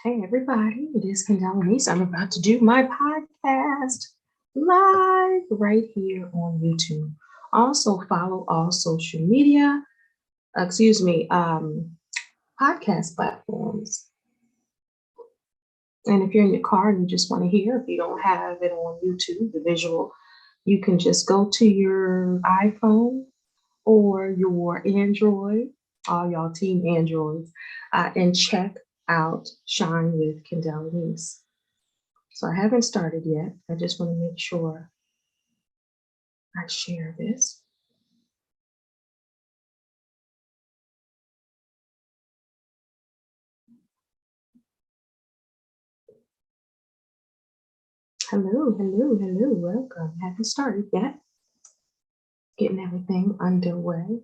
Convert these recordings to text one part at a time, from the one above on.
Hey everybody, it is Kendell Lenice. I'm about to do my podcast live right here on YouTube. Also follow all social media, podcast platforms. And if you're in your car and you just want to hear, if you don't have it on YouTube, the visual, you can just go to your iPhone or your Android, all y'all team Androids, and check out Shine with Kendell Lenice. So I haven't started yet. I just want to make sure I share this. Hello, welcome. Haven't started yet. Getting everything underway.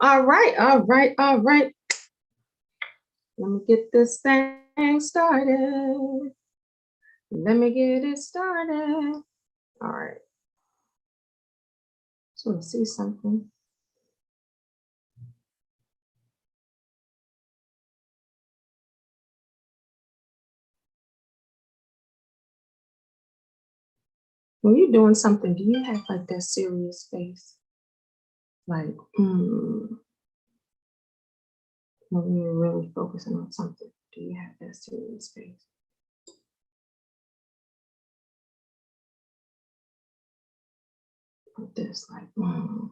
All right. Let me get this thing started. Let me get it started. All right. Just want to see something. When you're doing something, do you have like that serious face? Like, when you're really focusing on something, do you have that serious face? Like this, like, hmm.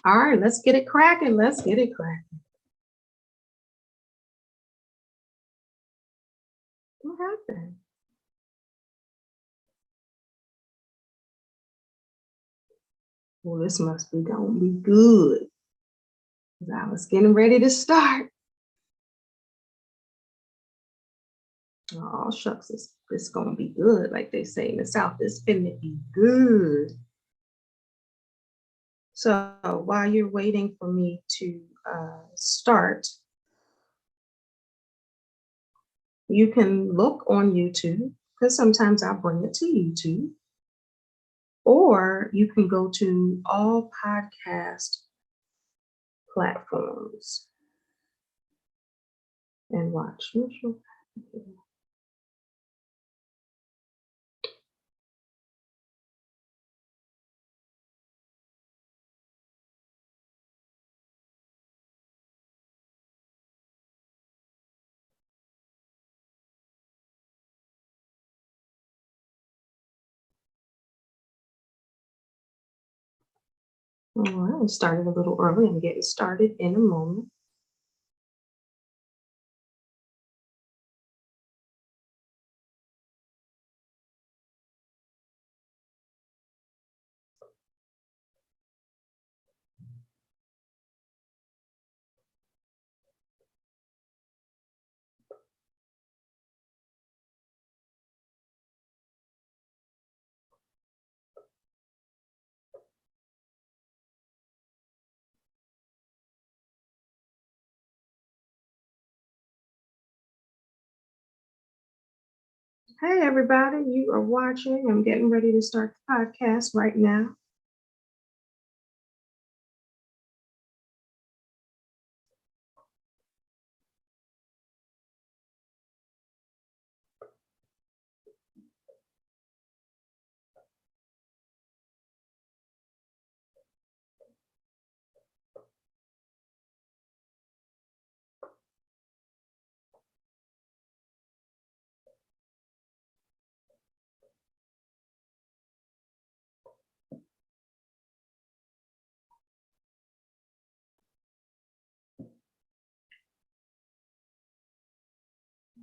All right, let's get it cracking. Let's get it cracking. What happened? Well, this must be gonna be good. I was getting ready to start. Oh, shucks, it's gonna be good, like they say in the South. It's finna be good. So while you're waiting for me to start, you can look on YouTube, because sometimes I bring it to YouTube, or you can go to all podcast platforms and watch. All right, I started a little early. I'm getting started in a moment. Hey, everybody, you are watching. I'm getting ready to start the podcast right now.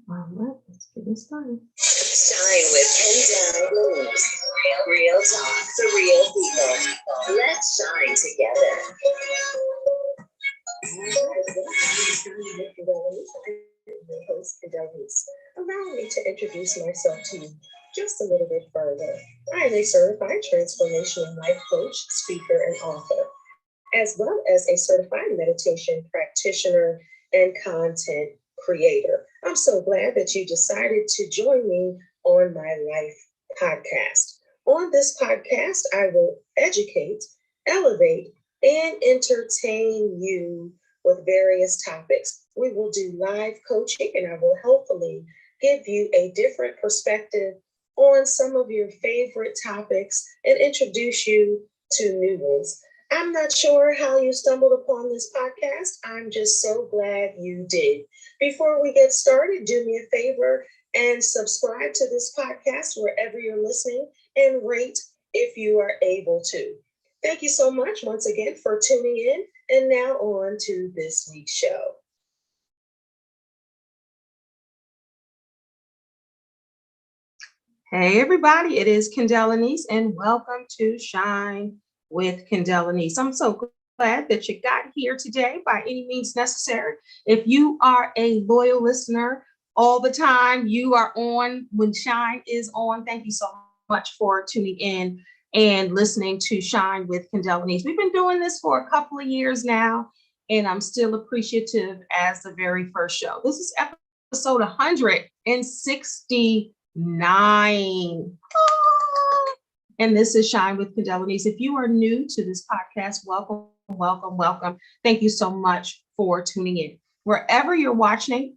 All right, let's get it started. Shine with Kendell Lenice. Real talk for real people. Let's shine together. My host, Kendell Lenice. Allow me to introduce myself to you just a little bit further. I am a certified transformational life coach, speaker, and author, as well as a certified meditation practitioner and content creator. I'm so glad that you decided to join me on my life podcast. On this podcast, I will educate, elevate, and entertain you with various topics. We will do live coaching, and I will hopefully give you a different perspective on some of your favorite topics and introduce you to new ones. I'm not sure how you stumbled upon this podcast. I'm just so glad you did. Before we get started, do me a favor and subscribe to this podcast wherever you're listening and rate if you are able to. Thank you so much once again for tuning in. And now on to this week's show. Hey, everybody, it is Kendell Lenice, and welcome to Shine with Kendell Lenice. I'm so glad that you got here today by any means necessary. If you are a loyal listener all the time, you are on when Shine is on. Thank you so much for tuning in and listening to Shine with Kendell Lenice. We've been doing this for a couple of years now, and I'm still appreciative as the very first show. This is episode 160. And this is Shine with Kendell Lenice. If you are new to this podcast, welcome, welcome, welcome. Thank you so much for tuning in. Wherever you're watching,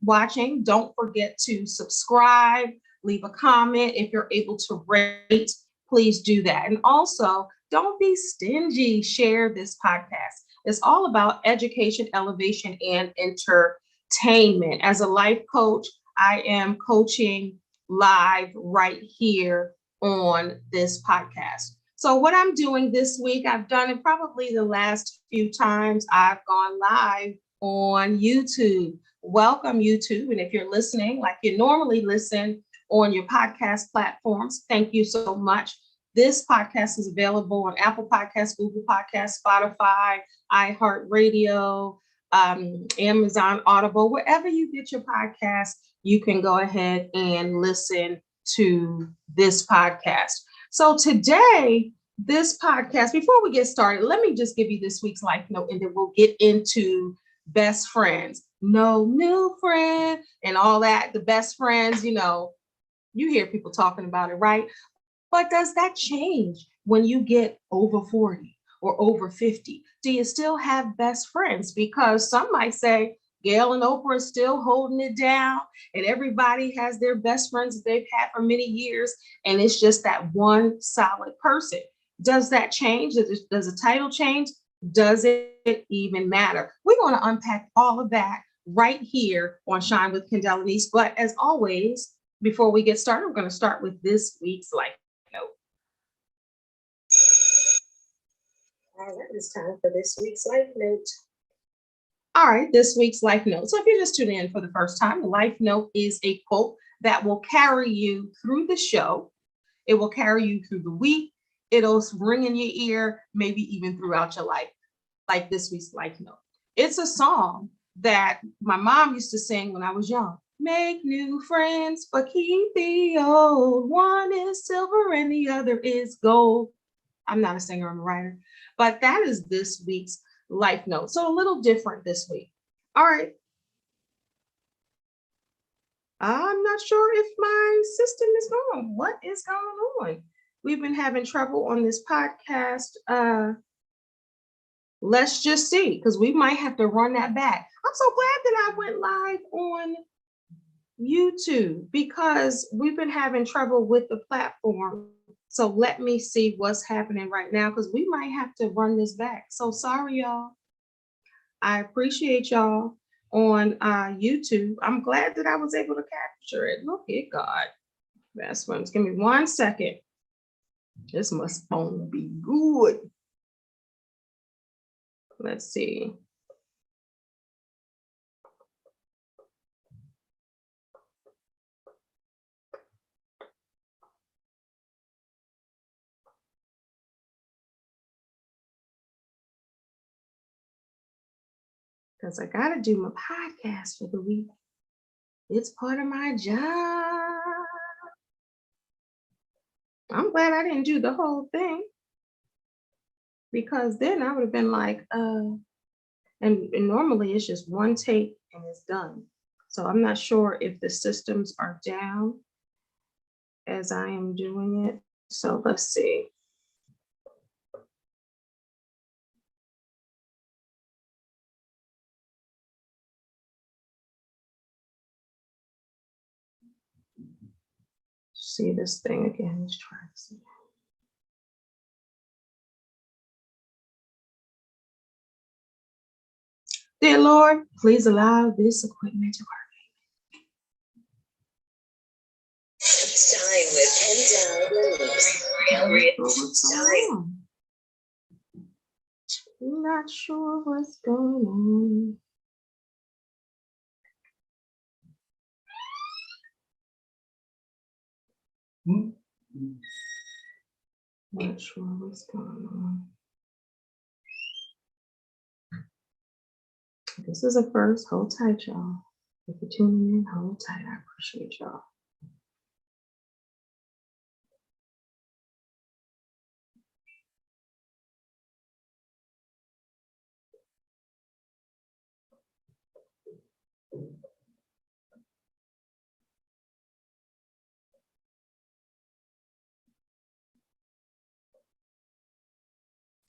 don't forget to subscribe, leave a comment. If you're able to rate, please do that. And also, don't be stingy. Share this podcast. It's all about education, elevation, and entertainment. As a life coach, I am coaching live right here on this podcast. So what I'm doing this week, I've done it probably the last few times I've gone live on YouTube. Welcome, YouTube. And if you're listening like you normally listen on your podcast platforms, thank you so much. This podcast is available on Apple Podcasts, Google Podcasts, Spotify, iHeartRadio, Amazon Audible, wherever you get your podcasts, you can go ahead and listen to this podcast. So today, this podcast, before we get started, let me just give you this week's life note, and then we'll get into best friends. No new friend and all that. The best friends, you hear people talking about it, right? But does that change when you get over 40 or over 50? Do you still have best friends? Because some might say, Gail and Oprah are still holding it down, and everybody has their best friends that they've had for many years, and it's just that one solid person. Does that change? Does the title change? Does it even matter? We're going to unpack all of that right here on Shine with Kendell Lenice. But as always, before we get started, we're going to start with this week's life note. All right, it's time for this week's life note. All right, this week's life note. So if you're just tuning in for the first time, the life note is a quote that will carry you through the show. It will carry you through the week. It'll ring in your ear, maybe even throughout your life, like this week's life note. It's a song that my mom used to sing when I was young. Make new friends, but keep the old. One is silver and the other is gold. I'm not a singer, I'm a writer, but that is this week's life note. So a little different this week. All right. I'm not sure if my system is on? What is going on? We've been having trouble on this podcast. Let's just see, because we might have to run that back. I'm so glad that I went live on YouTube because we've been having trouble with the platform. So let me see what's happening right now, because we might have to run this back. So sorry, y'all. I appreciate y'all on YouTube. I'm glad that I was able to capture it. Look at God. Best friends. Give me 1 second. This must only be good. Let's see. Because I got to do my podcast for the week. It's part of my job. I'm glad I didn't do the whole thing, because then I would have been like, and normally it's just one take and it's done. So I'm not sure if the systems are down as I am doing it. So let's see. See this thing again. Let's try to see. Dear Lord, please allow this equipment to work. Shine with Kendell Lenice. Not sure what's going on. Not sure what's going on. This is a first. Hold tight, y'all. If you're tuning in, hold tight. I appreciate y'all.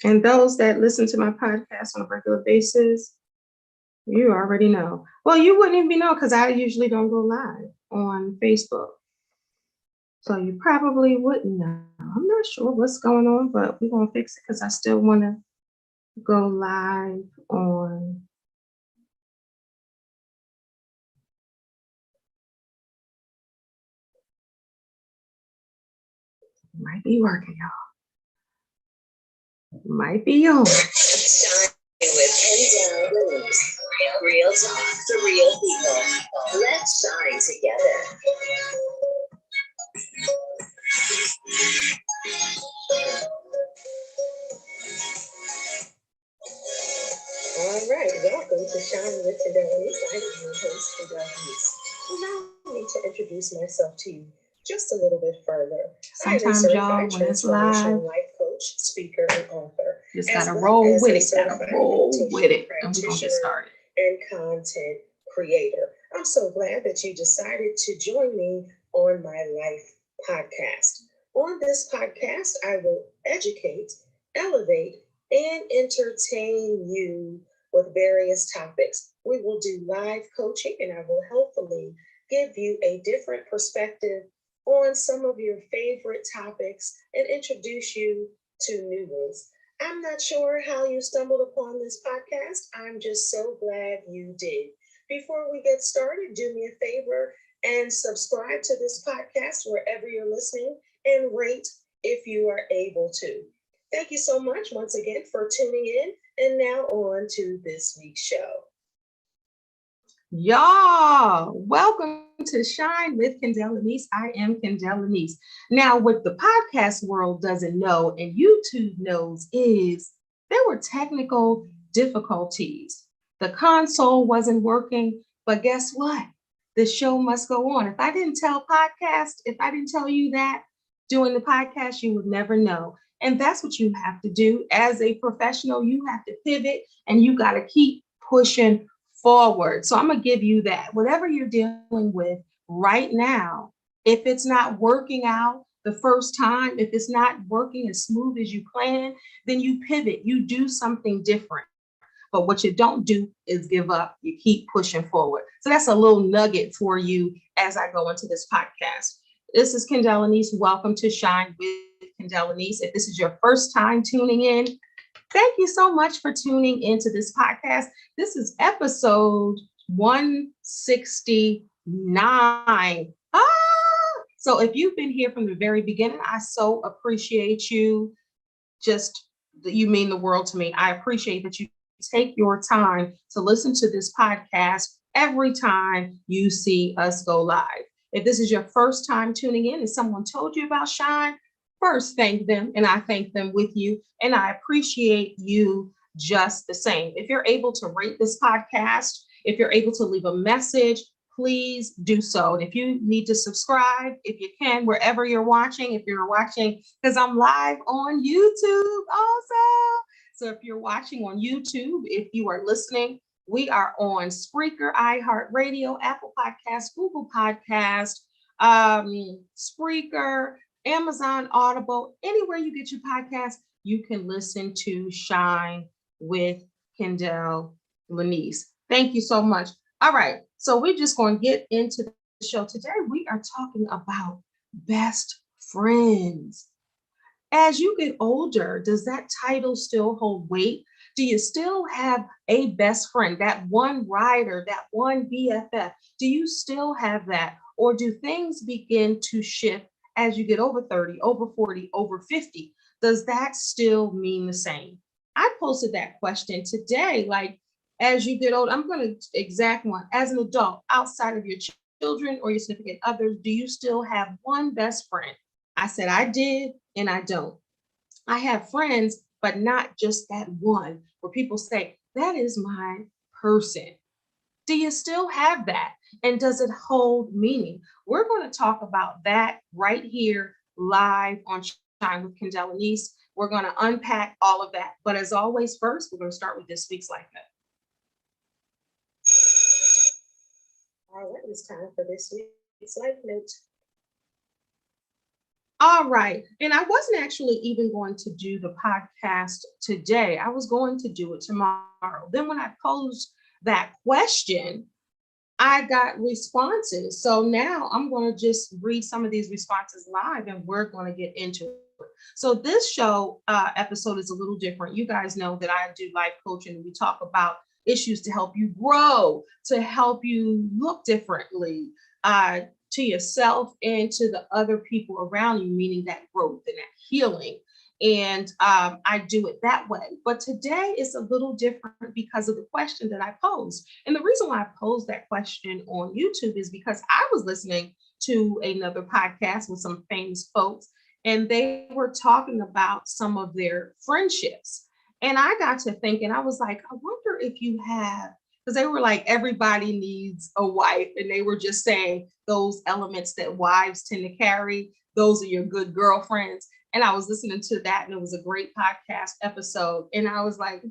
And those that listen to my podcast on a regular basis, you already know. Well, you wouldn't even know, because I usually don't go live on Facebook. So you probably wouldn't know. I'm not sure what's going on, but we're going to fix it, because I still want to go live on might be working, y'all. Might be on. Shine with Kendell Lenice. Real talk to real people. Let's shine together. All right, welcome to Shine with Kendell Lenice. I am your host, Kendell Lenice. Allow me to introduce myself to you just a little bit further. Sometimes, y'all, when it's live, life coach, speaker, and author. Just gotta roll with it. Gotta roll with it, and we're gonna get started. And content creator. I'm so glad that you decided to join me on my life podcast. On this podcast, I will educate, elevate, and entertain you with various topics. We will do live coaching, and I will hopefully give you a different perspective on some of your favorite topics and introduce you to new ones. I'm not sure how you stumbled upon this podcast. I'm just so glad you did. Before we get started, do me a favor and subscribe to this podcast wherever you're listening, and rate if you are able to. Thank you so much once again for tuning in. And now on to this week's show. Y'all, welcome to Shine with Kendell Lenice. I am Kendell Lenice. Now, what the podcast world doesn't know and YouTube knows is there were technical difficulties. The console wasn't working, but guess what? The show must go on. If I didn't tell you that doing the podcast, you would never know. And that's what you have to do as a professional. You have to pivot, and you got to keep pushing forward. So I'm going to give you that. Whatever you're dealing with right now, If it's not working out the first time, if it's not working as smooth as you plan, then you pivot, you do something different. But what you don't do is give up. You keep pushing forward. So that's a little nugget for you as I go into this podcast. This is Kendell Lenice. Welcome to Shine with Kendell Lenice. If this is your first time tuning in, thank you so much for tuning into this podcast. This is episode 169. So if you've been here from the very beginning, I so appreciate you. Just you mean the world to me. I appreciate that you take your time to listen to this podcast every time you see us go live. If this is your first time tuning in and someone told you about Shine, first thank them, and I thank them with you, and I appreciate you just the same. If you're able to rate this podcast, if you're able to leave a message, please do so. And if you need to subscribe, if you can, wherever you're watching, if you're watching, because I'm live on YouTube also. So if you're watching on YouTube, if you are listening, we are on Spreaker, iHeartRadio, Apple Podcasts, Google Podcasts, Spreaker, Amazon Audible, anywhere you get your podcast, you can listen to Shine with Kendell Lenice. Thank you so much. All right, so we're just going to get into the show. Today, we are talking about best friends. As you get older, does that title still hold weight? Do you still have a best friend, that one rider, that one BFF? Do you still have that? Or do things begin to shift as you get over 30, over 40, over 50? Does that still mean the same? I posted that question today, like, as you get old, I'm going to exact one. As an adult, outside of your children or your significant others, do you still have one best friend? I said I did, and I don't. I have friends, but not just that one, where people say, that is my person. Do you still have that? And does it hold meaning? We're going to talk about that right here live on Shine with Kendell Lenice. We're going to unpack all of that. But as always, first, we're going to start with this week's Life Note. All right, it's time for this week's Life Note. All right. And I wasn't actually even going to do the podcast today. I was going to do it tomorrow. Then when I posed that question, I got responses. So now I'm going to just read some of these responses live and we're going to get into it. So this show episode is a little different. You guys know that I do life coaching. We talk about issues to help you grow, to help you look differently, to yourself and to the other people around you, meaning that growth and that healing. And I do it that way. But today is a little different because of the question that I posed. And the reason why I posed that question on YouTube is because I was listening to another podcast with some famous folks, and they were talking about some of their friendships. And I got to thinking, I was like, I wonder if you have, because they were like, everybody needs a wife. And they were just saying those elements that wives tend to carry, those are your good girlfriends. And I was listening to that, and it was a great podcast episode. And I was like,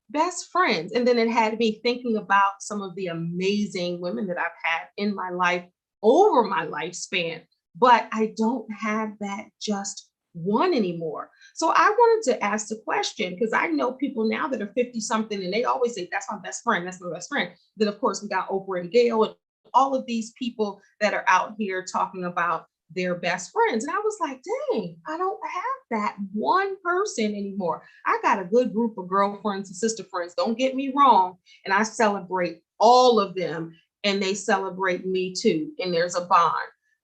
best friends. And then it had me thinking about some of the amazing women that I've had in my life over my lifespan. But I don't have that just one anymore. So I wanted to ask the question, because I know people now that are 50 something, and they always say, that's my best friend. That's my best friend. Then, of course, we got Oprah and Gail and all of these people that are out here talking about their best friends. And I was like, dang, I don't have that one person anymore. I got a good group of girlfriends and sister friends. Don't get me wrong. And I celebrate all of them, and they celebrate me too. And there's a bond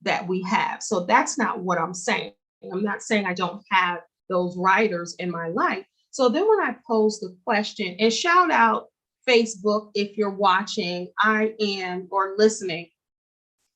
that we have. So that's not what I'm saying. I'm not saying I don't have those writers in my life. So then when I posed the question, and shout out Facebook if you're watching, or listening,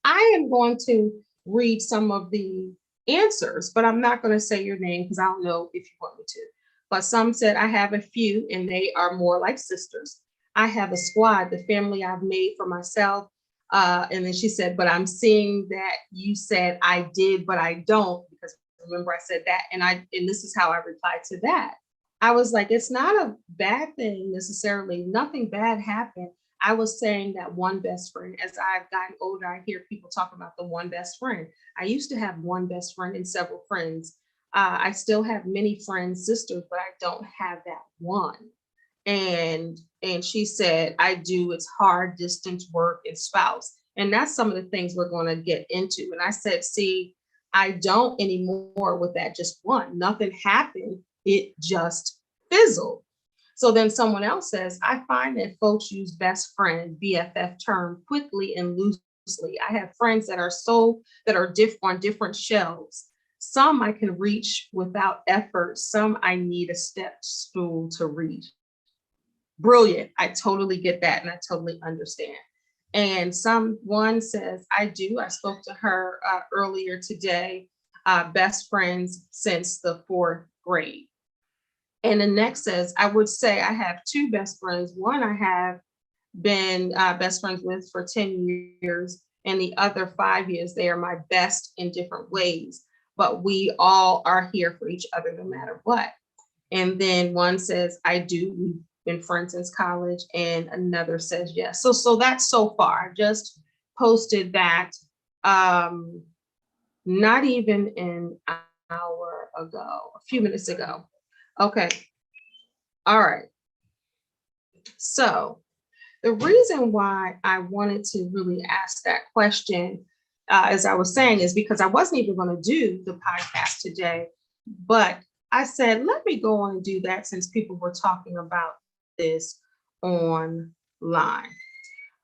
I am going to read some of the answers, but I'm not going to say your name because I don't know if you want me to. But some said, I have a few, and they are more like sisters. I have a squad, the family I've made for myself. And then she said, but I'm seeing that you said I did, but I don't, because remember I said that. And this is how I replied to that. I was like, it's not a bad thing necessarily. Nothing bad happened. I was saying that one best friend. As I've gotten older, I hear people talk about the one best friend. I used to have one best friend and several friends. I still have many friends, sisters, but I don't have that one. And she said, I do. It's hard, distance, work, and spouse. And that's some of the things we're going to get into. And I said, see, I don't anymore with that just one. Nothing happened. It just fizzled. So then someone else says, I find that folks use best friend, BFF term quickly and loosely. I have friends that are on different shelves. Some I can reach without effort. Some I need a step stool to reach. Brilliant. I totally get that and I totally understand. And someone says, I do. I spoke to her earlier today, best friends since the fourth grade. And the next says, I would say I have two best friends. One I have been best friends with for 10 years, and the other 5 years, they are my best in different ways. But we all are here for each other no matter what. And then one says, I do. We've been friends since college. And another says, yes. So that's so far. I just posted that not even an hour ago, a few minutes ago. Okay. All right. So the reason why I wanted to really ask that question, as I was saying, is because I wasn't even going to do the podcast today, but I said, let me go on and do that since people were talking about this online.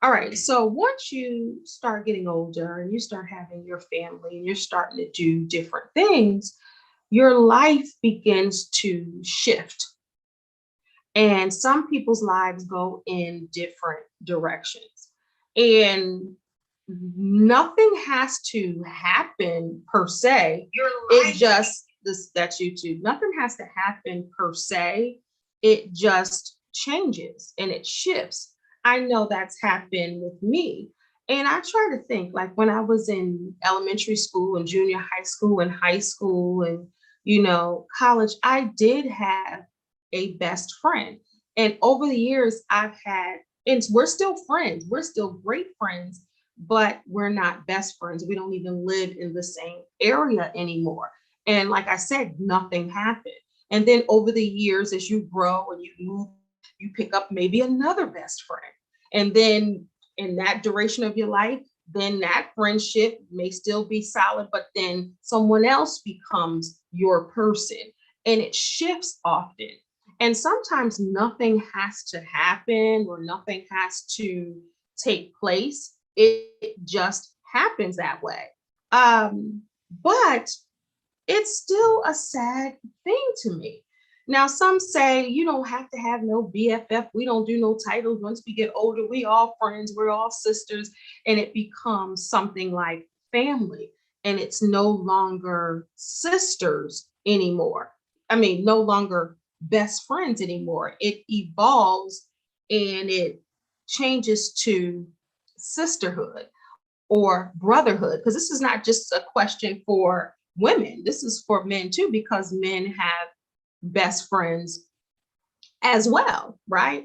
All right. So once you start getting older and you start having your family and you're starting to do different things, your life begins to shift. And some people's lives go in different directions. And nothing has to happen per se. It just, that's YouTube. Nothing has to happen per se. It just changes and it shifts. I know that's happened with me. And I try to think like when I was in elementary school and junior high school and, college, I did have a best friend. And over the years, and we're still friends. We're still great friends, but we're not best friends. We don't even live in the same area anymore. And like I said, nothing happened. And then over the years, as you grow and you move, you pick up maybe another best friend. And then in that duration of your life, then that friendship may still be solid, but then someone else becomes your person. And it shifts often. And sometimes nothing has to happen or nothing has to take place. It just happens that way. But it's still a sad thing to me. Now, some say you don't have to have no BFF. We don't do no titles. Once we get older, we all friends. We're all sisters. And it becomes something like family. And it's no longer sisters anymore. I mean, no longer best friends anymore. It evolves and it changes to sisterhood or brotherhood, because this is not just a question for women. This is for men too, because men have best friends as well, right?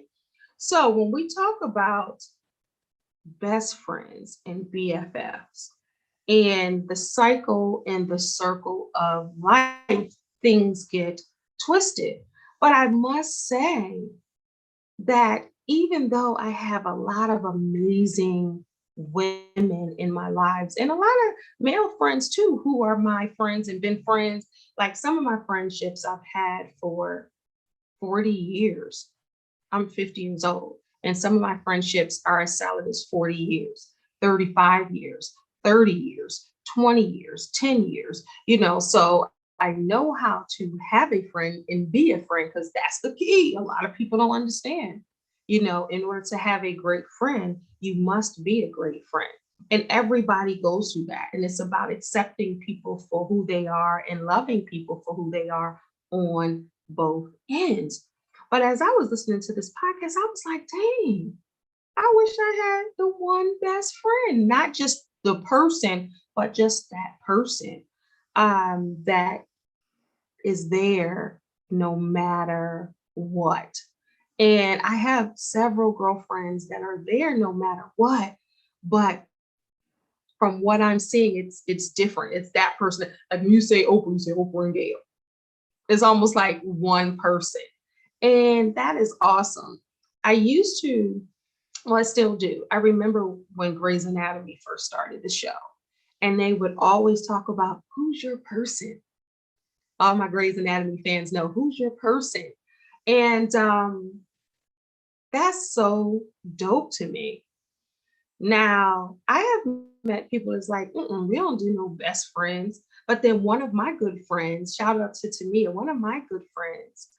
So when we talk about best friends and BFFs and the cycle and the circle of life, things get twisted. But I must say that even though I have a lot of amazing women in my lives and a lot of male friends too, who are my friends and been friends, like some of my friendships I've had for 40 years. I'm 50 years old. And some of my friendships are as solid as 40 years, 35 years, 30 years, 20 years, 10 years, so I know how to have a friend and be a friend because that's the key. A lot of people don't understand. In order to have a great friend, you must be a great friend. And everybody goes through that. And it's about accepting people for who they are and loving people for who they are on both ends. But as I was listening to this podcast, I was like, dang, I wish I had the one best friend, not just the person, but just that person that is there no matter what. And I have several girlfriends that are there no matter what. But from what I'm seeing, it's different. It's that person. Like when you say Oprah and Gail. It's almost like one person. And that is awesome. I used to, well, I still do. I remember when Grey's Anatomy first started the show, and they would always talk about who's your person. All my Grey's Anatomy fans know who's your person. And that's so dope to me. Now, I have met people that's like, we don't do no best friends. But then one of my good friends, shout out to Tamia, one of my good friends,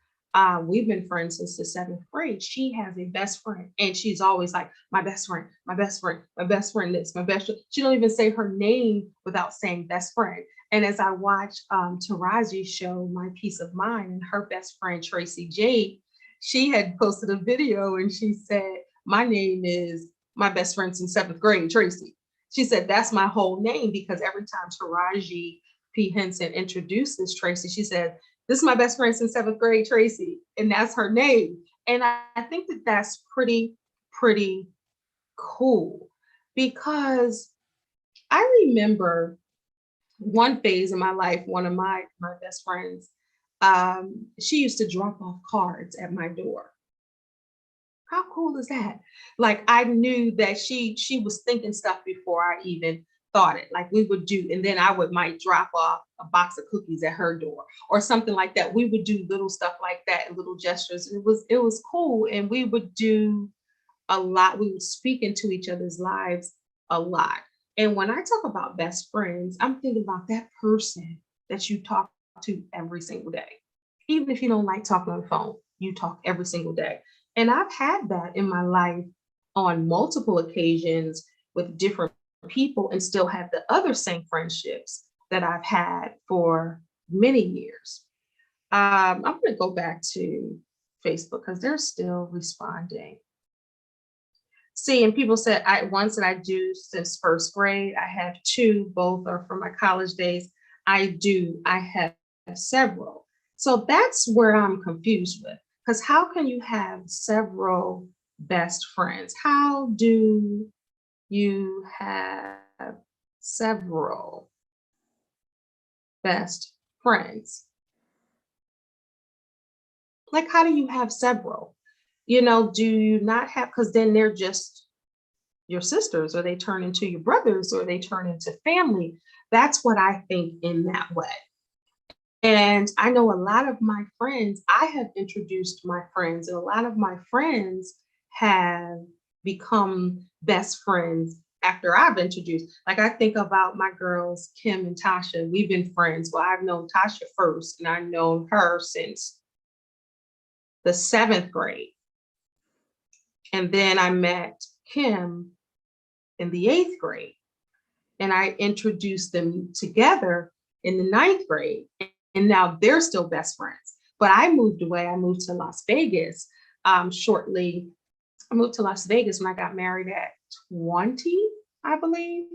we've been friends since the seventh grade. She has a best friend, and she's always like, my best friend, my best friend, my best friend this, my best friend. She don't even say her name without saying best friend. And as I watch Taraji's show, My Peace of Mind, and her best friend, Tracy Jade, she had posted a video and she said, my name is my best friend since seventh grade, Tracy. She said, that's my whole name, because every time Taraji P. Henson introduces Tracy, she said, this is my best friend since seventh grade, Tracy. And that's her name. And I think that that's pretty cool, because I remember one phase in my life, one of my best friends, she used to drop off cards at my door. How cool is that? Like, I knew that she was thinking stuff before I even thought it. Like, we would do, and then I might drop off a box of cookies at her door or something like that. We would do little stuff like that and little gestures. And it was cool. And we would do a lot. We would speak into each other's lives a lot. And when I talk about best friends, I'm thinking about that person that you talk to every single day. Even if you don't like talking on the phone, you talk every single day. And I've had that in my life on multiple occasions with different people, and still have the other same friendships that I've had for many years. I'm going to go back to Facebook because they're still responding. See, and people said, ones that I do since first grade. I have two, both are from my college days. I have several. So that's where I'm confused with, because how can you have several best friends? How do you have several best friends? Like, how do you have several? Do you not have, because then they're just your sisters, or they turn into your brothers, or they turn into family. That's what I think in that way. And I know a lot of my friends, I have introduced my friends, and a lot of my friends have become best friends after I've introduced. Like, I think about my girls, Kim and Tasha. We've been friends. Well, I've known Tasha first, and I've known her since the seventh grade. And then I met Kim in the eighth grade, and I introduced them together in the ninth grade. And now they're still best friends. But I moved away. I moved to Las Vegas shortly. I moved to Las Vegas when I got married at 20, I believe.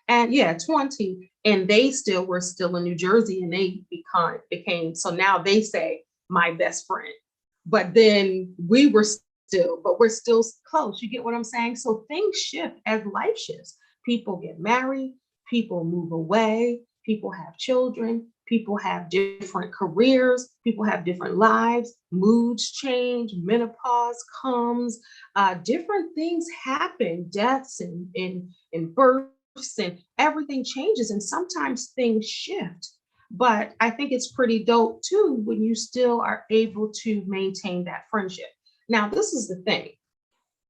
And yeah, 20. And they were still in New Jersey, and they became, so now they say my best friend. But then we're still close. You get what I'm saying? So things shift as life shifts. People get married, people move away, people have children, people have different careers, people have different lives, moods change, menopause comes, different things happen, deaths and births, and everything changes. And sometimes things shift. But I think it's pretty dope too when you still are able to maintain that friendship. Now, this is the thing.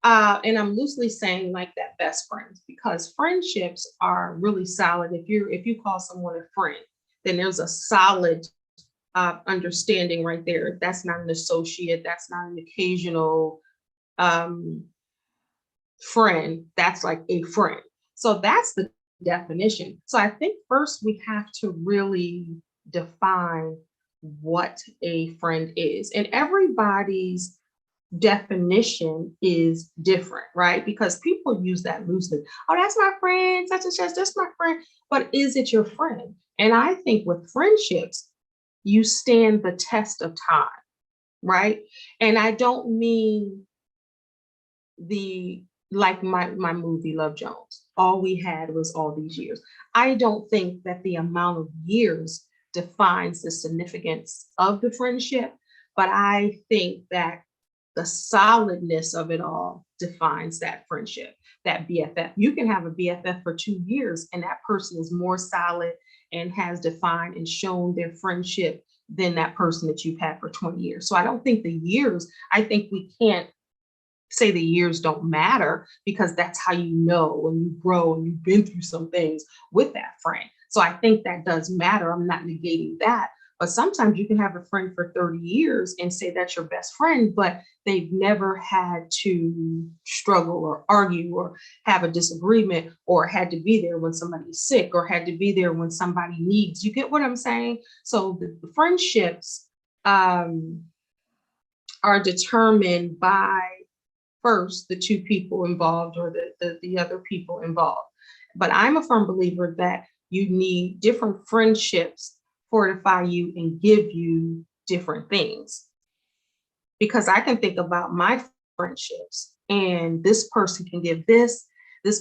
And I'm loosely saying like that best friends, because friendships are really solid. If you call someone a friend, then there's a solid understanding right there. That's not an associate. That's not an occasional friend. That's like a friend. So that's the definition. So I think first we have to really define what a friend is, and everybody's definition is different, right? Because people use that loosely. Oh, that's my friend, such and such, that's my friend. But is it your friend? And I think with friendships, you stand the test of time. right? And I don't mean like my movie Love Jones. All we had was all these years. I don't think that the amount of years defines the significance of the friendship, but I think that the solidness of it all defines that friendship, that BFF. You can have a BFF for 2 years and that person is more solid and has defined and shown their friendship than that person that you've had for 20 years. So I don't think the years, I think we can't say the years don't matter, because that's how you know when you grow and you've been through some things with that friend. So I think that does matter. I'm not negating that. But sometimes you can have a friend for 30 years and say that's your best friend, but they've never had to struggle or argue or have a disagreement or had to be there when somebody's sick or had to be there when somebody needs. You get what I'm saying? So the friendships are determined by first the two people involved or the other people involved. But I'm a firm believer that you need different friendships fortify you and give you different things. Because I can think about my friendships and this person can give this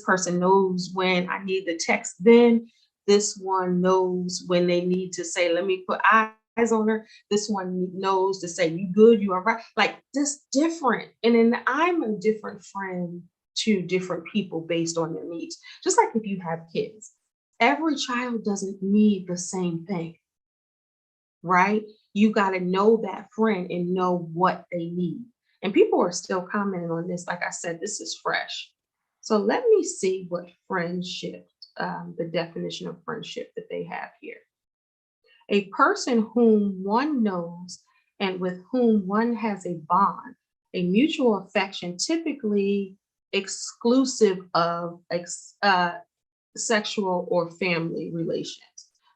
person knows when I need the text then, this one knows when they need to say, let me put eyes on her. This one knows to say, you good, you all right. Like this different. And then I'm a different friend to different people based on their needs. Just like if you have kids, every child doesn't need the same thing, right? You got to know that friend and know what they need. And people are still commenting on this. Like I said, this is fresh. So let me see what friendship, the definition of friendship that they have here. A person whom one knows and with whom one has a bond, a mutual affection, typically exclusive of sexual or family relations.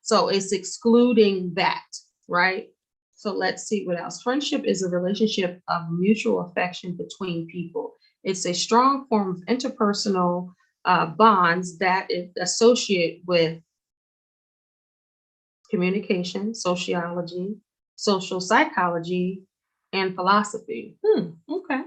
So it's excluding that, right? So let's see what else. Friendship is a relationship of mutual affection between people. It's a strong form of interpersonal bonds that is associated with communication, sociology, social psychology, and philosophy. Okay.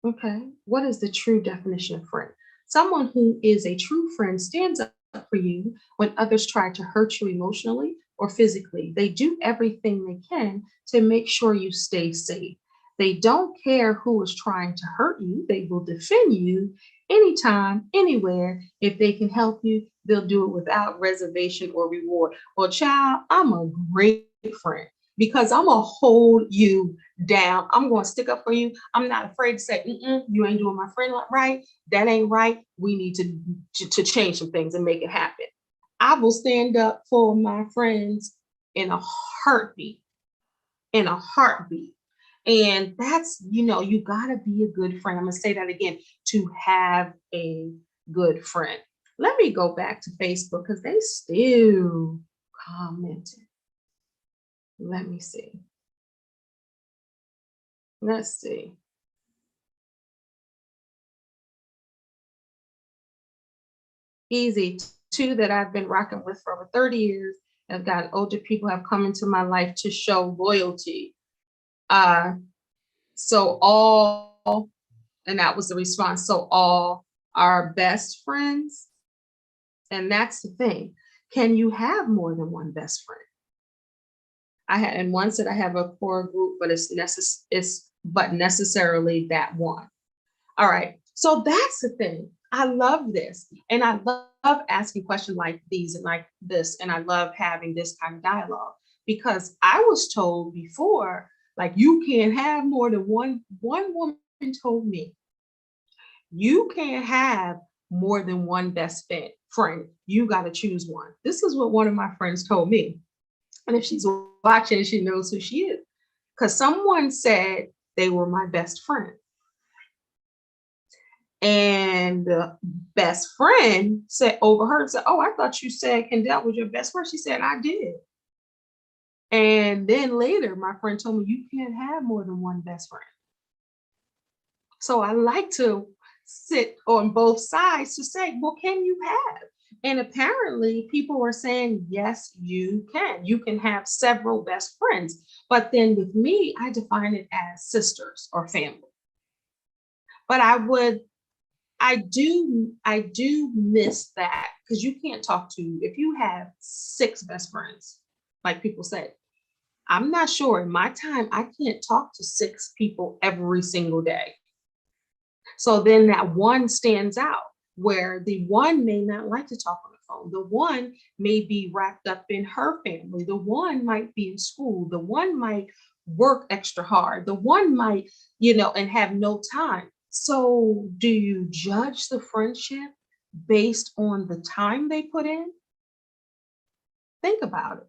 Okay. What is the true definition of friend? Someone who is a true friend stands up for you when others try to hurt you emotionally or physically. They do everything they can to make sure you stay safe. They don't care who is trying to hurt you. They will defend you anytime, anywhere. If they can help you, they'll do it without reservation or reward. Well, child, I'm a great friend because I'm going to hold you down. I'm going to stick up for you. I'm not afraid to say, you ain't doing my friend right. That ain't right. We need to change some things and make it happen. I will stand up for my friends in a heartbeat, in a heartbeat. And that's, you got to be a good friend. I'm going to say that again, to have a good friend. Let me go back to Facebook because they still commenting. Let me see. Let's see. Easy. Two that I've been rocking with for over 30 years. I've got older people have come into my life to show loyalty. So all, and that was the response. So all are best friends. And that's the thing. Can you have more than one best friend? I had, and one said I have a core group, but it's necessarily that one. All right. So that's the thing. I love this. And I love asking questions like these and like this. And I love having this kind of dialogue because I was told before, like, you can't have more than one. One woman told me, you can't have more than one best friend. You got to choose one. This is what one of my friends told me. And if she's watching, she knows who she is. Because someone said they were my best friend. And the best friend overheard, said, oh, I thought you said Kendell was your best friend. She said, I did. And then later, my friend told me, you can't have more than one best friend. So I like to sit on both sides to say, well, can you have? And apparently people were saying, yes, you can. You can have several best friends. But then with me, I define it as sisters or family. But I do miss that because you can't talk to, if you have six best friends, like people said, I'm not sure in my time, I can't talk to six people every single day. So then that one stands out where the one may not like to talk on the phone. The one may be wrapped up in her family. The one might be in school. The one might work extra hard. The one might, and have no time. So do you judge the friendship based on the time they put in? Think about it.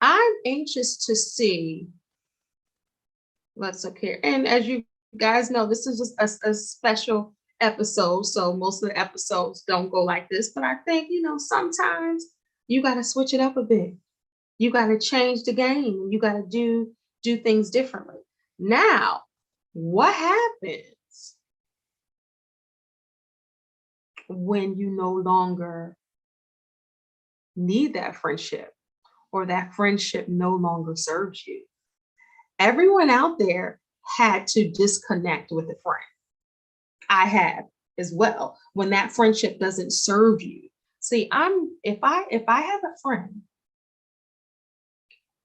I'm anxious to see, let's look here. And as you guys know, this is just a special episode. So most of the episodes don't go like this, but I think, sometimes you got to switch it up a bit. You got to change the game. You got to do things differently. Now, what happens when you no longer need that friendship or that friendship no longer serves you? Everyone out there had to disconnect with a friend. I have as well. When that friendship doesn't serve you. See, if I have a friend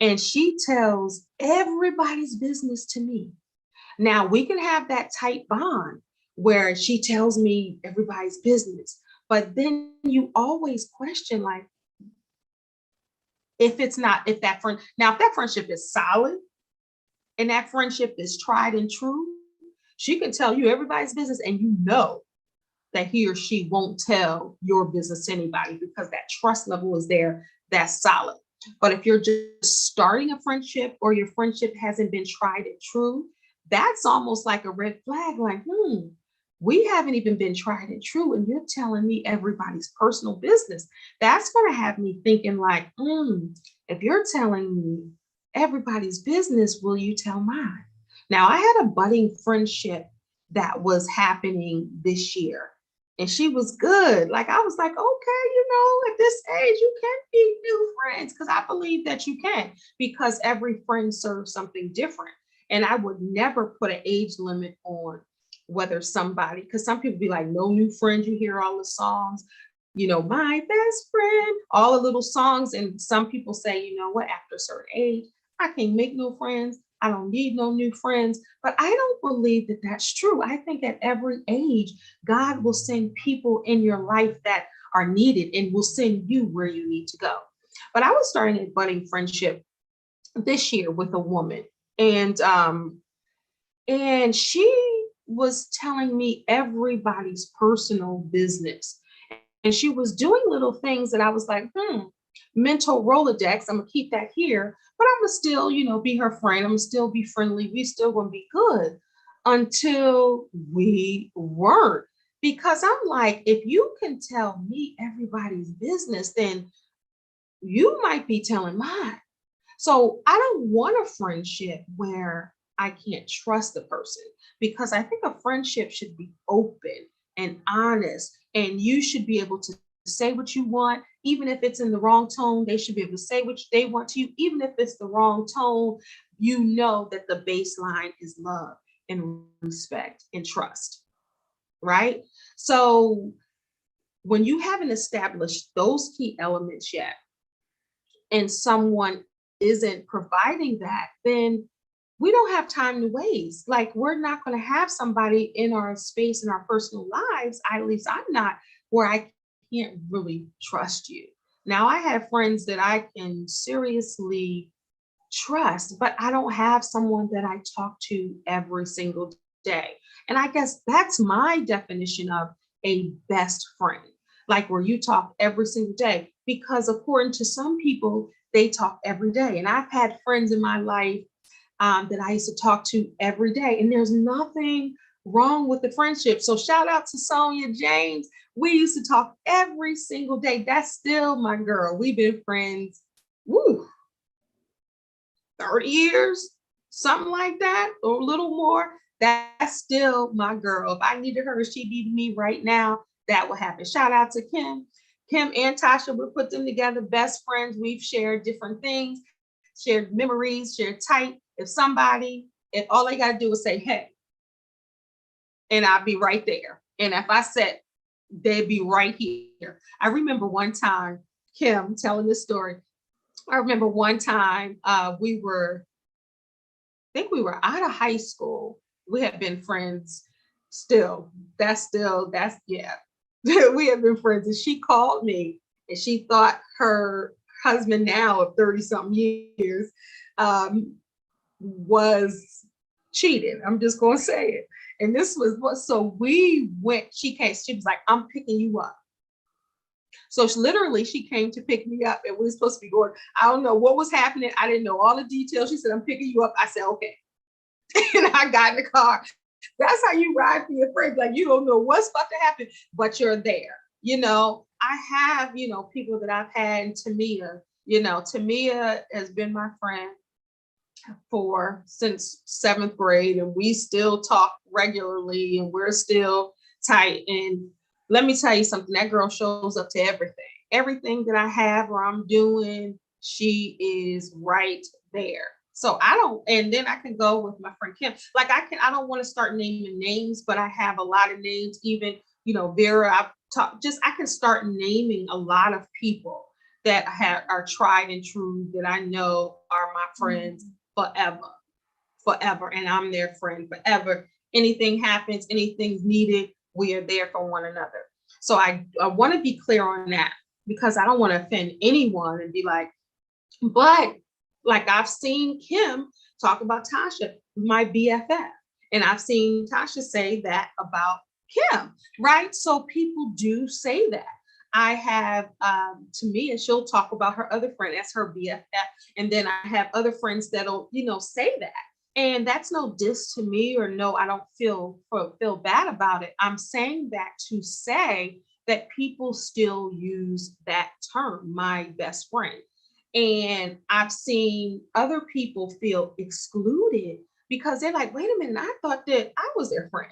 and she tells everybody's business to me. Now we can have that tight bond where she tells me everybody's business, but then you always question, like, if that friendship is solid and that friendship is tried and true, she can tell you everybody's business and that he or she won't tell your business to anybody because that trust level is there, that's solid. But if you're just starting a friendship or your friendship hasn't been tried and true, that's almost like a red flag, like, we haven't even been tried and true, and you're telling me everybody's personal business. That's going to have me thinking like, if you're telling me everybody's business, will you tell mine? Now, I had a budding friendship that was happening this year. And she was good. Like, I was like, okay, at this age, you can be new friends because I believe that you can, because every friend serves something different. And I would never put an age limit on whether somebody, because some people be like, no new friends. You hear all the songs, my best friend, all the little songs. And some people say, you know what, after a certain age, I can't make no friends. I don't need no new friends. But I don't believe that that's true. I think at every age, God will send people in your life that are needed and will send you where you need to go. But I was starting a budding friendship this year with a woman, and she was telling me everybody's personal business. And she was doing little things that I was like, mental Rolodex. I'm gonna keep that here, but I'm gonna still, be her friend. I'm gonna still be friendly. We still gonna be good until we weren't. Because I'm like, if you can tell me everybody's business, then you might be telling mine. So I don't want a friendship where I can't trust the person, because I think a friendship should be open and honest, and you should be able to say what you want, even if it's in the wrong tone. They should be able to say what they want to you, even if it's the wrong tone. You know that the baseline is love and respect and trust, right? So when you haven't established those key elements yet, and someone isn't providing that, then we don't have time to waste. Like, we're not going to have somebody in our space, in our personal lives. At least I'm not, where I can't really trust you. Now, I have friends that I can seriously trust, but I don't have someone that I talk to every single day. And I guess that's my definition of a best friend, like where you talk every single day, because according to some people, they talk every day. And I've had friends in my life that I used to talk to every day, and there's nothing wrong with the friendship. So shout out to Sonia James. We used to talk every single day. That's still my girl. We've been friends, 30 years, something like that, or a little more. That's still my girl. If I needed her, she needed me right now, that will happen. Shout out to Kim. Kim and Tasha, we put them together, best friends. We've shared different things, shared memories, shared tight. If all they got to do is say, hey, and I'll be right there. And if I said, they'd be right here. I remember one time, Kim telling this story. I remember one time I think we were out of high school. We had been friends still. Yeah. We have been friends. And she called me and she thought her husband now of 30 something years was cheating. I'm just going to say it. And this was what, so we went, she was like, I'm picking you up. So she came to pick me up and we were supposed to be going, I don't know what was happening. I didn't know all the details. She said, I'm picking you up. I said, okay. And I got in the car. That's how you ride for your friends. Like, you don't know what's about to happen, but you're there. I have, people that I've had in Tamia. Tamia has been my friend since 7th grade, and we still talk regularly and we're still tight. And let me tell you something, that girl shows up to everything that I have or I'm doing. She is right there. So and then I can go with my friend Kim. Like I don't want to start naming names, but I have a lot of names, even, Vera, I can start naming a lot of people that are tried and true that I know are my friends forever. And I'm their friend forever. Anything happens, anything's needed, we are there for one another. So I want to be clear on that because I don't want to offend anyone and be like, but like I've seen Kim talk about Tasha, my BFF, and I've seen Tasha say that about Kim, right? So people do say that. I have Tamia, she'll talk about her other friend as her BFF. And then I have other friends that'll, say that. And that's no diss to me or no, I don't feel bad about it. I'm saying that to say that people still use that term, my best friend. And I've seen other people feel excluded because they're like, wait a minute, I thought that I was their friend.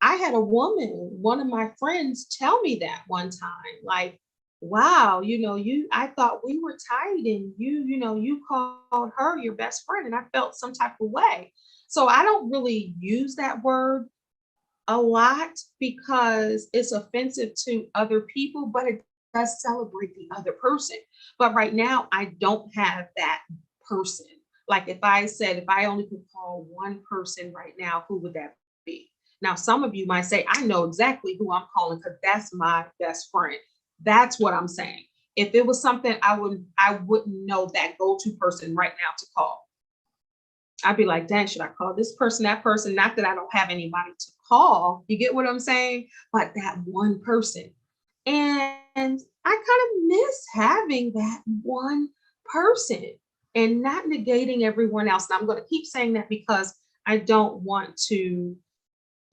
I had one of my friends tell me that one time, like, wow, I thought we were tight and you called her your best friend and I felt some type of way. So I don't really use that word a lot because it's offensive to other people, but it does celebrate the other person. But right now, I don't have that person. Like if I only could call one person right now, who would that be? Now, some of you might say, I know exactly who I'm calling because that's my best friend. That's what I'm saying. If it was something I wouldn't know that go-to person right now to call. I'd be like, dang, should I call this person, that person? Not that I don't have anybody to call. You get what I'm saying? But that one person. And I kind of miss having that one person and not negating everyone else. And I'm going to keep saying that because I don't want to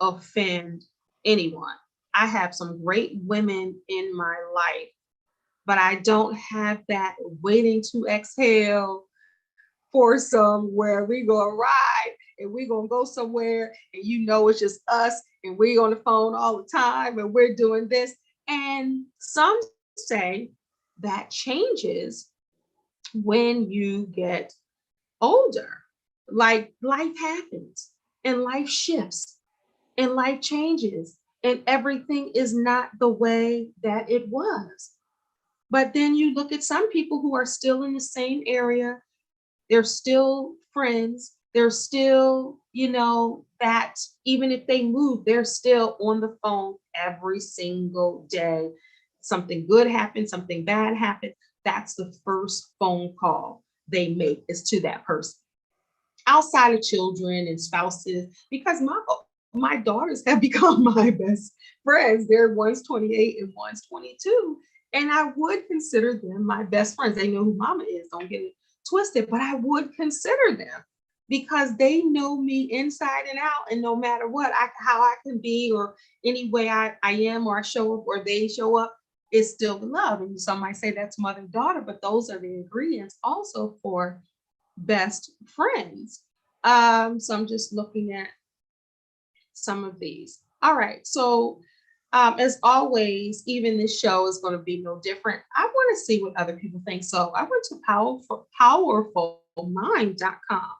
offend anyone. I have some great women in my life, but I don't have that waiting to exhale for somewhere we gonna ride and we gonna go somewhere and it's just us and we on the phone all the time and we're doing this. And some say that changes when you get older. Like life happens and life shifts and life changes and everything is not the way that it was. But then you look at some people who are still in the same area. They're still friends. They're still, that even if they move, they're still on the phone every single day. Something good happens, something bad happens. That's the first phone call they make is to that person. Outside of children and spouses, because my daughters have become my best friends. One's 28 and one's 22. And I would consider them my best friends. They know who mama is. Don't get it twisted, but I would consider them because they know me inside and out. And no matter what, how I can be or any way I am or I show up or they show up, it's still the love. And some might say that's mother and daughter, but those are the ingredients also for best friends. So I'm just looking at some of these. All right. So As always, even this show is going to be no different. I want to see what other people think. So I went to powerfulmind.com,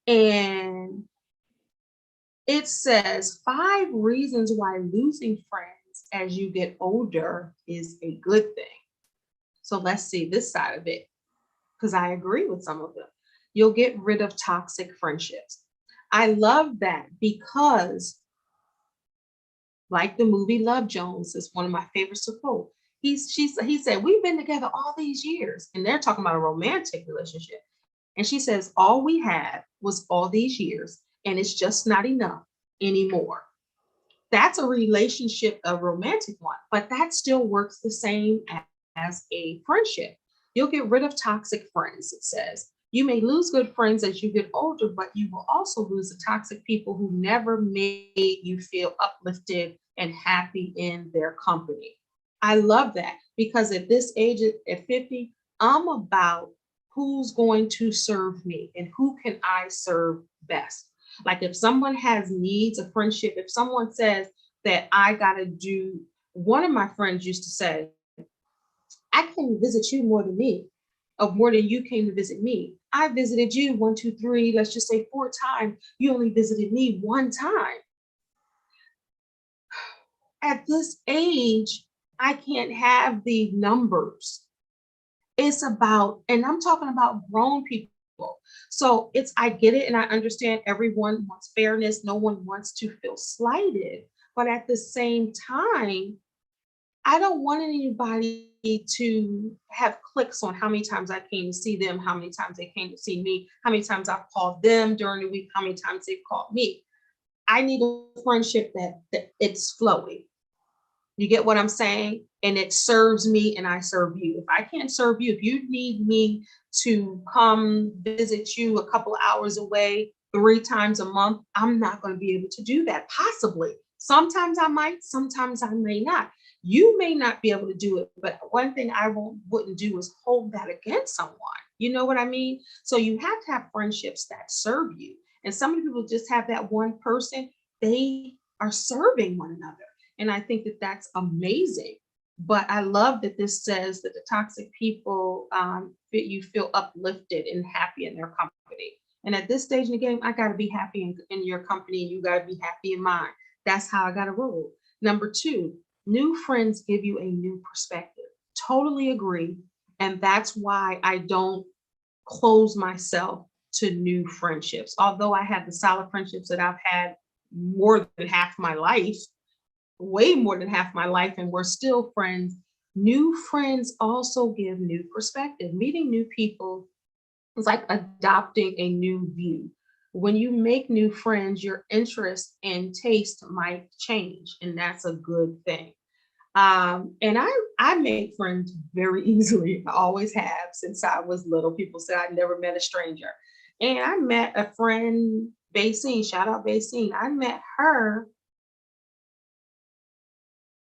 and it says 5 reasons why losing friends as you get older is a good thing. So let's see this side of it, because I agree with some of them. You'll get rid of toxic friendships. I love that because, like the movie Love Jones, is one of my favorites to quote. He said, we've been together all these years, and they're talking about a romantic relationship. And she says, all we had was all these years, and it's just not enough anymore. That's a relationship, a romantic one, but that still works the same as a friendship. You'll get rid of toxic friends, it says. You may lose good friends as you get older, but you will also lose the toxic people who never made you feel uplifted and happy in their company. I love that because at this age, at 50, I'm about who's going to serve me and who can I serve best. Like if someone has needs a friendship, if someone says that I got to do, one of my friends used to say, I came to visit you more than me, or more than you came to visit me. I visited you one, two, three, let's just say 4 times. You only visited me 1 time. At this age, I can't have the numbers. It's about, and I'm talking about grown people. So I get it and I understand everyone wants fairness. No one wants to feel slighted. But at the same time, I don't want anybody to have clicks on how many times I came to see them, how many times they came to see me, how many times I've called them during the week, how many times they've called me. I need a friendship that it's flowing. You get what I'm saying? And it serves me and I serve you. If I can't serve you, if you need me to come visit you a couple hours away 3 times a month, I'm not going to be able to do that. Possibly. Sometimes I might, sometimes I may not. You may not be able to do it, but one thing I wouldn't do is hold that against someone. You know what I mean? So you have to have friendships that serve you. And some people just have that one person, they are serving one another. And I think that that's amazing. But I love that this says that the toxic people, you feel uplifted and happy in their company. And at this stage in the game, I got to be happy in your company, and you got to be happy in mine. That's how I got to roll. Number 2, new friends give you a new perspective. Totally agree. And that's why I don't close myself to new friendships. Although I have the solid friendships that I've had more than half my life, way more than half my life, and we're still friends. New friends also give new perspective. Meeting new people is like adopting a new view. When you make new friends, your interest and taste might change, and that's a good thing. And I make friends very easily. I always have since I was little. People say I never met a stranger. And I met a friend, Basine, shout out Basine. I met her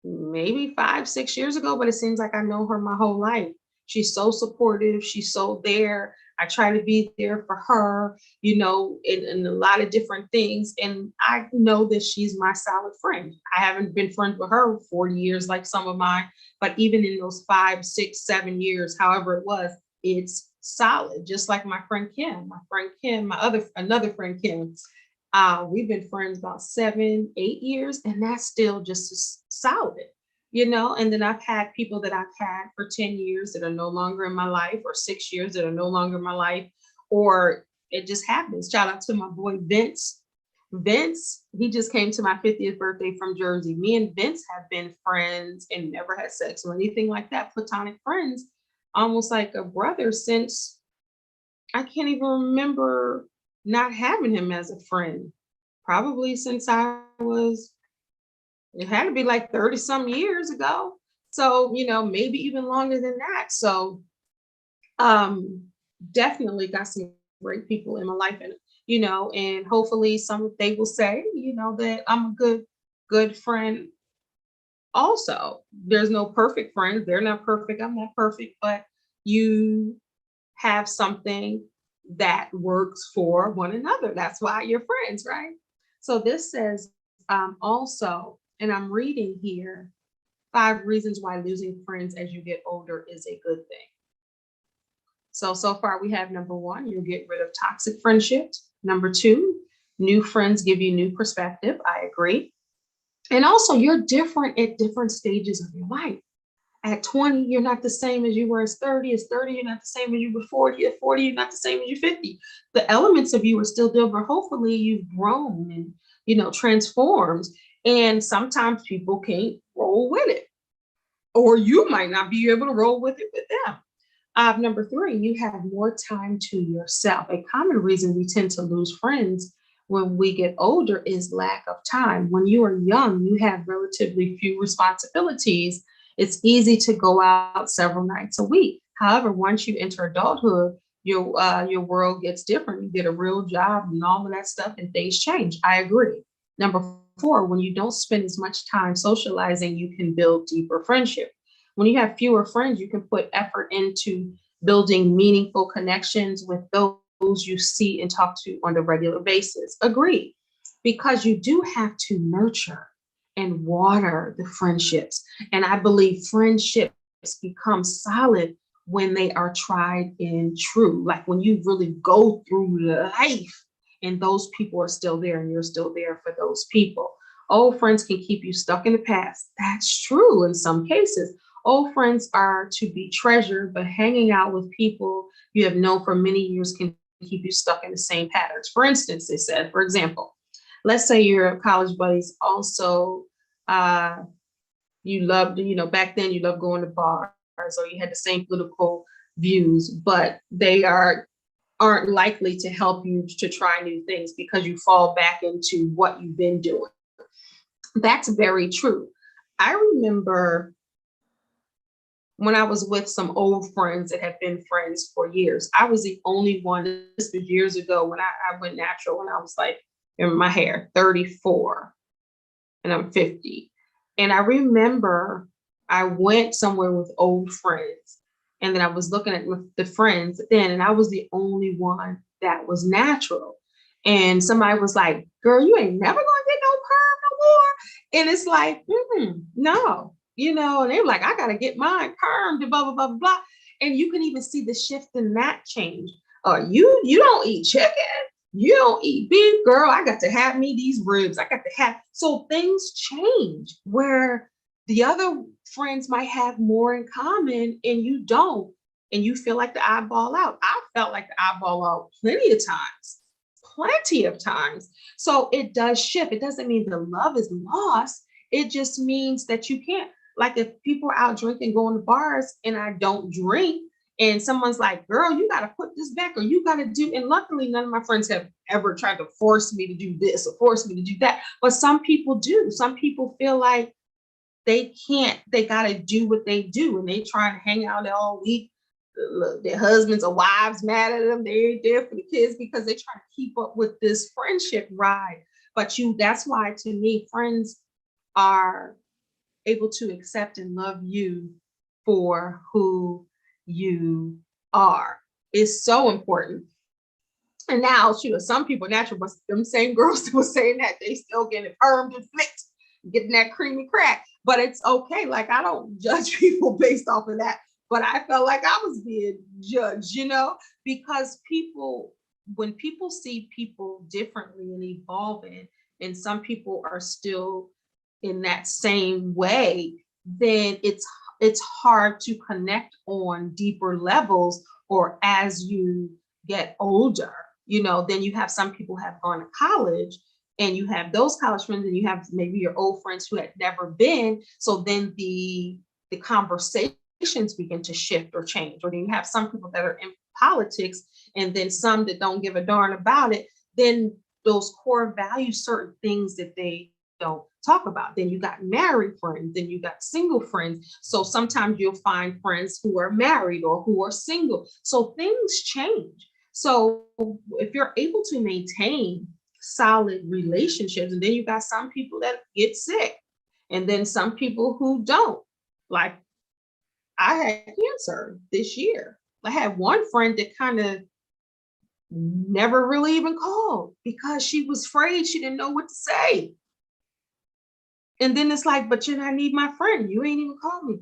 maybe 5, 6 years ago, but it seems like I know her my whole life. She's so supportive. She's so there. I try to be there for her, in a lot of different things. And I know that she's my solid friend. I haven't been friends with her 40 years like some of mine, but even in those 5, 6, 7 years, however it was, it's solid. Just like my friend Kim, another friend Kim. We've been friends about 7, 8 years, and that's still just as solid. And then I've had people that I've had for 10 years that are no longer in my life, or 6 years that are no longer in my life, or it just happens. Shout out to my boy Vince. Vince, he just came to my 50th birthday from Jersey. Me and Vince have been friends and never had sex or anything like that. Platonic friends, almost like a brother, since I can't even remember not having him as a friend. Probably since it had to be like 30 some years ago. So, maybe even longer than that. So, um, definitely got some great people in my life. And hopefully they will say, that I'm a good friend. Also, there's no perfect friends. They're not perfect. I'm not perfect, but you have something that works for one another. That's why you're friends, right? So this says, also, and I'm reading here 5 reasons why losing friends as you get older is a good thing. So far we have number 1, you'll get rid of toxic friendships. Number 2, new friends give you new perspective. I agree. And also you're different at different stages of your life. At 20, you're not the same as you were as 30. As 30, you're not the same as you were 40. At 40, you're not the same as you 50. The elements of you are still there, but hopefully you've grown and, transformed. And sometimes people can't roll with it, or you might not be able to roll with it with them. Number 3, you have more time to yourself. A common reason we tend to lose friends when we get older is lack of time. When you are young, you have relatively few responsibilities. It's easy to go out several nights a week. However, once you enter adulthood, your world gets different. You get a real job and all of that stuff, and things change. I agree. Number 4, when you don't spend as much time socializing, you can build deeper friendship. When you have fewer friends, you can put effort into building meaningful connections with those you see and talk to on a regular basis. Agree, because you do have to nurture and water the friendships. And I believe friendships become solid when they are tried and true. Like when you really go through life and those people are still there and you're still there for those people. Old friends can keep you stuck in the past. That's true in some cases. Old friends are to be treasured, but hanging out with people you have known for many years can keep you stuck in the same patterns. For instance, they said, for example, let's say your college buddies also, you loved, back then you loved going to bars, or you had the same political views, but they aren't likely to help you to try new things because you fall back into what you've been doing. That's very true. I remember when I was with some old friends that have been friends for years. I was the only one, this was years ago when I went natural when I was like in my hair, 34, and I'm 50. And I remember I went somewhere with old friends, and then I was looking at the friends then, and I was the only one that was natural. And somebody was like, girl, you ain't never gonna get no perm no more. And it's like, no, and they were like, I gotta get mine permed and blah, blah, blah, blah. And you can even see the shift in that change. You don't eat chicken. You don't eat beef, girl. I got to have me these ribs. I got to have. So things change where the other friends might have more in common and you don't. And you feel like the eyeball out. I felt like the eyeball out plenty of times. So it does shift. It doesn't mean the love is lost. It just means that you can't, like if people are out drinking, going to bars and I don't drink, and someone's like, girl, you got to put this back, or you got to do, and luckily none of my friends have ever tried to force me to do this or force me to do that. But some people do. Some people feel like they can't, they got to do what they do, and they try to hang out all week. Their husbands or wives mad at them. They ain't there for the kids because they try to keep up with this friendship ride. But that's why to me, friends are able to accept and love you for who you are. It's so important. And now, some people natural, but them same girls that were saying that, they still getting permed and flicked, getting that creamy crack. But it's okay. Like, I don't judge people based off of that. But I felt like I was being judged, because when people see people differently and evolving, and some people are still in that same way, then it's hard to connect on deeper levels, or as you get older, then you have some people have gone to college and you have those college friends, and you have maybe your old friends who had never been. So then the conversations begin to shift or change. Or then you have some people that are in politics, and then some that don't give a darn about it. Then those core values, certain things that they don't talk about. Then you got married friends, then you got single friends. So sometimes you'll find friends who are married or who are single. So things change. So if you're able to maintain solid relationships, and then you got some people that get sick, and then some people who don't. Like, I had cancer this year. I had one friend that kind of never really even called because she was afraid. She didn't know what to say. And then it's like, but I need my friend. You ain't even called me.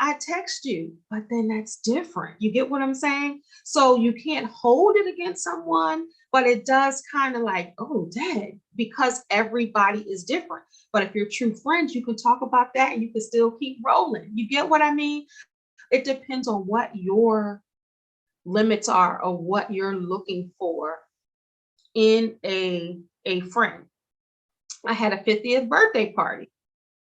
I text you, but then that's different. You get what I'm saying? So you can't hold it against someone, but it does kind of like, oh, dang, because everybody is different. But if you're true friends, you can talk about that and you can still keep rolling. You get what I mean? It depends on what your limits are or what you're looking for in a friend. I had a 50th birthday party.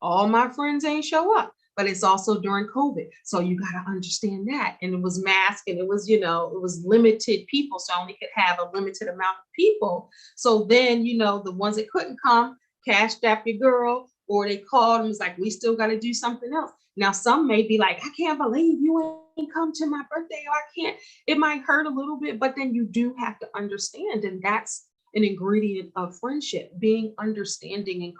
All my friends ain't show up, but it's also during COVID. So you got to understand that. And it was masked and it was, it was limited people. So I only could have a limited amount of people. So then, the ones that couldn't come, cashed out your girl, or they called and was like, we still got to do something else. Now, some may be like, I can't believe you ain't come to my birthday, or I can't. It might hurt a little bit, but then you do have to understand. And that's an ingredient of friendship, being understanding and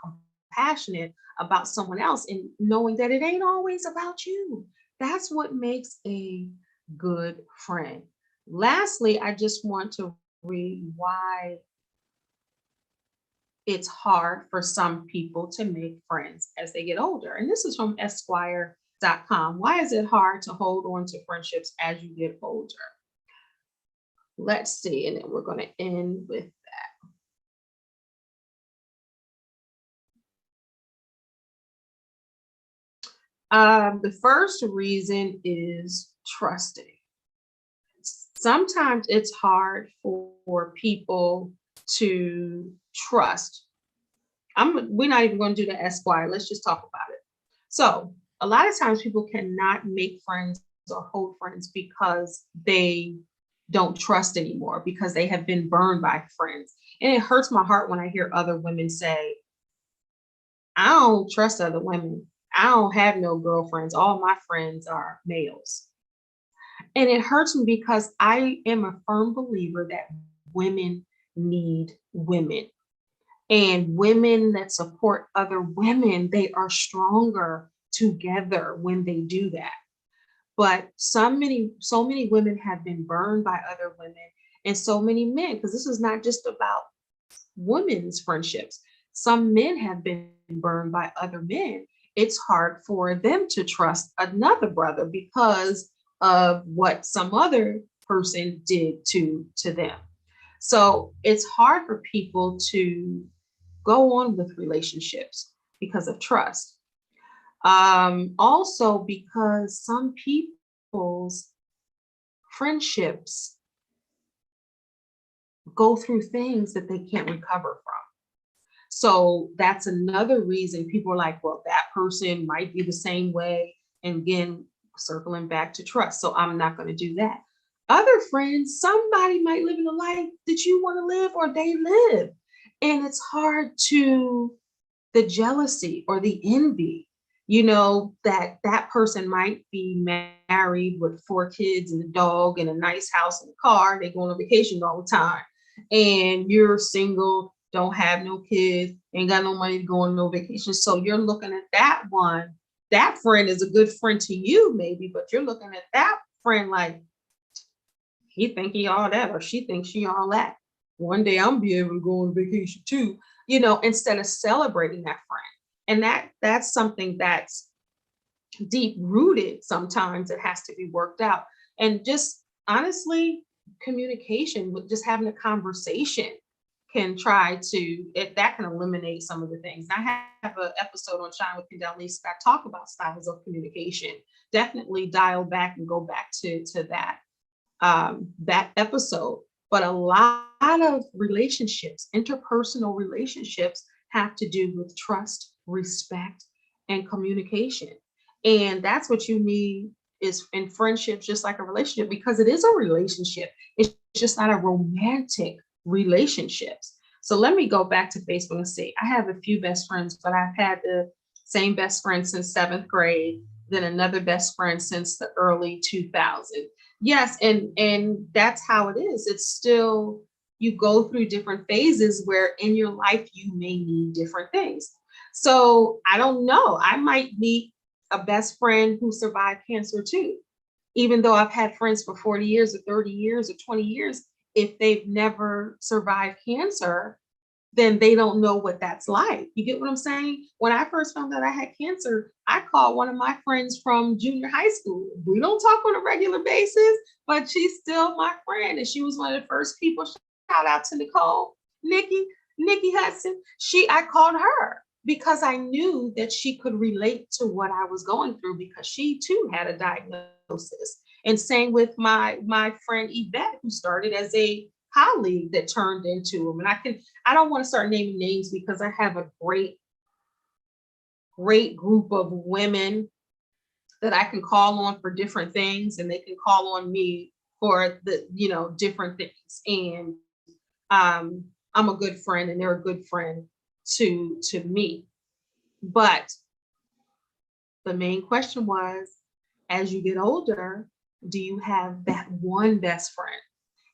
compassionate about someone else and knowing that it ain't always about you. That's what makes a good friend. Lastly, I just want to read why it's hard for some people to make friends as they get older. And this is from Esquire.com. Why is it hard to hold on to friendships as you get older? Let's see. And then we're going to end with the first reason is trusting. Sometimes it's hard for people to trust. We're not even going to do the Esquire. Let's just talk about it. So a lot of times people cannot make friends or hold friends because they don't trust anymore, because they have been burned by friends. And it hurts my heart when I hear other women say, I don't trust other women. I don't have no girlfriends. All my friends are males. And it hurts me because I am a firm believer that women need women. And women that support other women, they are stronger together when they do that. But so many women have been burned by other women, and so many men, because this is not just about women's friendships. Some men have been burned by other men. It's hard for them to trust another brother because of what some other person did to them. So it's hard for people to go on with relationships because of trust. Also, because some people's friendships go through things that they can't recover from. So that's another reason people are like, well, that person might be the same way. And again, circling back to trust. So I'm not going to do that. Other friends, somebody might live in a life that you want to live or they live. And it's hard to, the jealousy or the envy, that person might be married with 4 kids and a dog and a nice house and a car. They go on vacation all the time. And you're single, don't have no kids, ain't got no money to go on no vacation. So you're looking at that one. That friend is a good friend to you, maybe, but you're looking at that friend like, he think he all that, or she thinks she all that. One day I'm be able to go on vacation too, instead of celebrating that friend. And that's something that's deep rooted. Sometimes it has to be worked out. And just honestly, communication, with just having a conversation can that can eliminate some of the things. I have an episode on Shine with Kendelllenice that I talk about styles of communication. Definitely dial back and go back to that episode. But a lot of relationships, interpersonal relationships, have to do with trust, respect, and communication. And that's what you need is in friendships, just like a relationship, because it is a relationship. It's just not a romantic relationships. So let me go back to Facebook and see. I have a few best friends, but I've had the same best friend since 7th grade, then another best friend since the early 2000s. Yes, and that's how it is. It's still, you go through different phases where in your life you may need different things. So I don't know. I might meet a best friend who survived cancer too. Even though I've had friends for 40 years or 30 years or 20 years, if they've never survived cancer, then they don't know what that's like. You get what I'm saying? When I first found out I had cancer, I called one of my friends from junior high school. We don't talk on a regular basis, but she's still my friend. And she was one of the first people. Shout out to Nicole, Nikki Hudson. I called her because I knew that she could relate to what I was going through because she too had a diagnosis. And same with my friend Yvette, who started as a colleague that turned into him. And I don't want to start naming names because I have a great group of women that I can call on for different things, and they can call on me for the, different things. And I'm a good friend, and they're a good friend to me. But the main question was, as you get older, do you have that one best friend?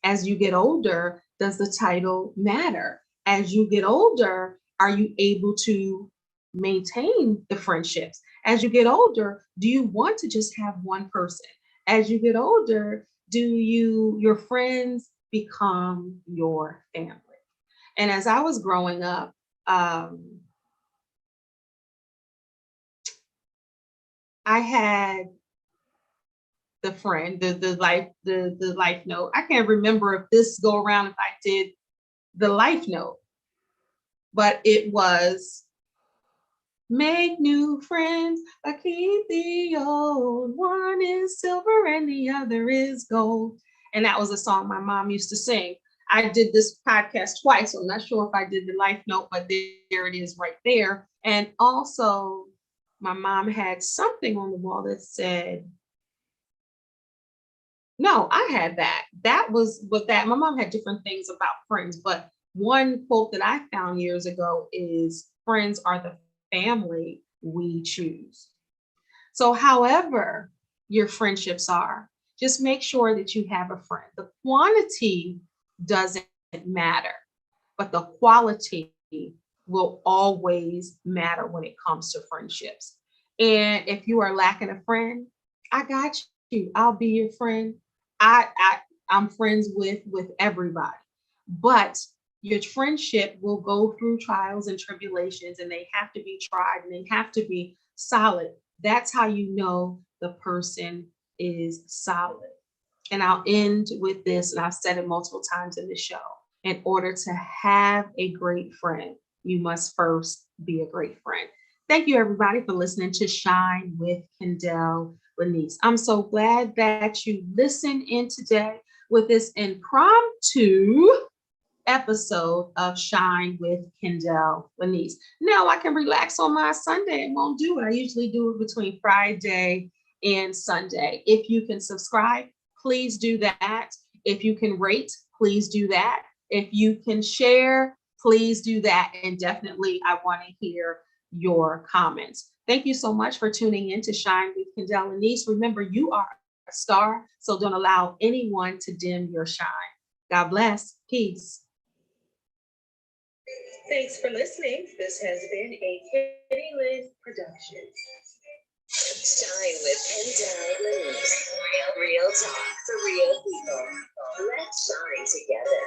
As you get older, does the title matter? As you get older, are you able to maintain the friendships? As you get older, do you want to just have one person? As you get older, do your friends become your family? And as I was growing up, I had the friend, the life note. I can't remember if this go around if I did the life note, but it was make new friends, but keep the old. One is silver and the other is gold. And that was a song my mom used to sing. I did this podcast twice, so I'm not sure if I did the life note, but there it is right there. And also, my mom had something on the wall that said, no, I had that. That was what that my mom had different things about friends, but one quote that I found years ago is friends are the family we choose. So, however your friendships are, just make sure that you have a friend. The quantity doesn't matter, but the quality will always matter when it comes to friendships. And if you are lacking a friend, I got you. I'll be your friend. I'm friends with everybody, but your friendship will go through trials and tribulations, and they have to be tried and they have to be solid. That's how you know the person is solid. And I'll end with this, and I've said it multiple times in the show. In order to have a great friend, you must first be a great friend. Thank you, everybody, for listening to Shine with Kendell Lenice. I'm so glad that you listened in today with this impromptu episode of Shine with Kendell Lenice. Now I can relax on my Sunday and won't do it. I usually do it between Friday and Sunday. If you can subscribe, please do that. If you can rate, please do that. If you can share, please do that. And definitely, I want to hear your comments. Thank you so much for tuning in to Shine with Kendell Lenice. Remember, you are a star, so don't allow anyone to dim your shine. God bless. Peace. Thanks for listening. This has been a Kenny Live production. Shine with Kendell Lenice. Real talk for real people. Let's shine together.